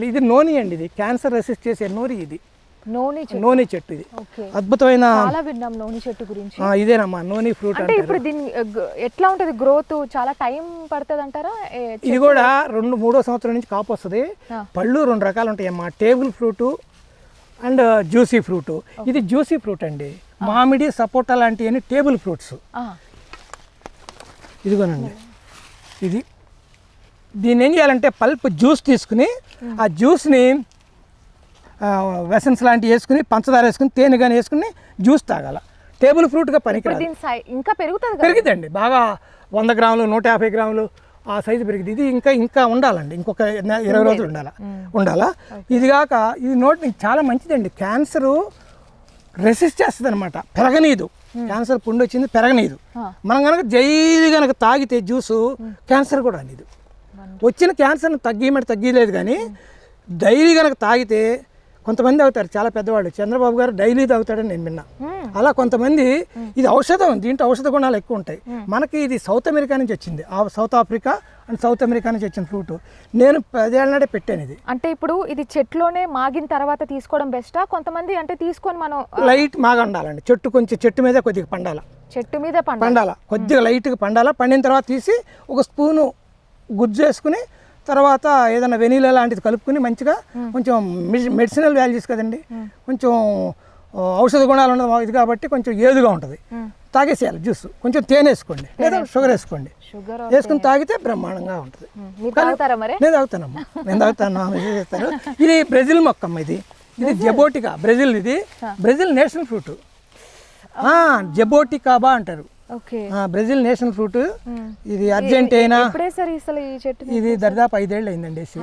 ఇది నోని అండి, ఇది క్యాన్సర్ రెసిస్ట్ చేసే నోని. ఇది నోని చెట్టు. ఇది అద్భుతమైన చాలా విన్నాం నోని చెట్టు గురించి. ఇదేనమ్మా నోని ఫ్రూట్. అంటే ఇప్పుడు దీని ఎట్లా ఉంటది గ్రోత్? చాలా టైం పడుతుంది అంటారా? ఇది కూడా 2-3 సంవత్సరం నుంచి కాపు వస్తుంది. పళ్ళు 2 రకాలు ఉంటాయమ్మా, table fruit and juicy fruit. ఇది జ్యూసీ ఫ్రూట్ అండి. మామిడి, సపోటా లాంటివి టేబుల్ ఫ్రూట్స్. ఇదిగోనండి, ఇది దీన్ని ఏం చేయాలంటే పల్ప్ జ్యూస్ తీసుకుని ఆ జ్యూస్ని వెసన్స్ లాంటివి వేసుకుని, పంచదార వేసుకుని, తేనె కానీ వేసుకుని జ్యూస్ తాగాల. టేబుల్ ఫ్రూట్గా పనికిరాదు. ఇంకా పెరుగుతుందండి బాగా, 100 గ్రాములు 150 గ్రాములు ఆ సైజు పెరిగింది. ఇది ఇంకా ఉండాలండి, ఇంకొక 20 రోజులు ఉండాలా. ఇది కాక ఇది నోటి చాలా మంచిదండి, క్యాన్సరు రెసిస్ట్ చేస్తుంది అనమాట, పెరగనీదు. క్యాన్సర్ పుండు వచ్చింది పెరగనీదు. మనం కనుక జైలు కనుక తాగితే జ్యూసు క్యాన్సర్ కూడా అనేది. వచ్చిన క్యాన్సర్ని తగ్గలేదు కానీ డైలీ కనుక తాగితే కొంతమంది తాగుతారు, చాలా పెద్దవాళ్ళు. చంద్రబాబు గారు డైలీ తాగుతాడని నేను విన్నా. అలా కొంతమంది, ఇది ఔషధం, దీంట్లో ఔషధ గుణాలు ఎక్కువ ఉంటాయి. మనకి ఇది సౌత్ అమెరికా నుంచి వచ్చింది, south Africa and south America నుంచి వచ్చిన ఫ్రూట్. నేను 10 ఏళ్ళ నాడే పెట్టాను ఇది. అంటే ఇప్పుడు ఇది చెట్లోనే మాగిన తర్వాత తీసుకోవడం బెస్టా? కొంతమంది అంటే తీసుకొని మనం లైట్ మాగా ఉండాలండి, చెట్టు మీద కొద్దిగా పండాల, చెట్టు మీద పండాల, కొద్దిగా లైట్గా పండాల. పండిన తర్వాత తీసి ఒక స్పూను గుజ్జు వేసుకుని, తర్వాత ఏదైనా వెనీలా లాంటిది కలుపుకుని మంచిగా, కొంచెం మెడిసినల్ వాల్యూస్ కదండి, కొంచెం ఔషధ గుణాలు ఉన్నది ఇది కాబట్టి కొంచెం ఏదుగా ఉంటుంది. తాగేసేయాలి జ్యూస్, కొంచెం తేనె వేసుకోండి లేదా షుగర్ వేసుకోండి, వేసుకుని తాగితే బ్రహ్మాండంగా ఉంటుంది. నేను తాగుతానమ్మా, నేను తాగుతాను. ఇది బ్రెజిల్ మొక్కమ్మ, ఇది జబోటికా. బ్రెజిల్ నేషనల్ ఫ్రూట్, జబోటికాబా అంటారు. Brazil national fruit. ఇది అర్జెంటీనా, ఇది దరిదాపు 5 ఏళ్ళు అయిందండి వేసి.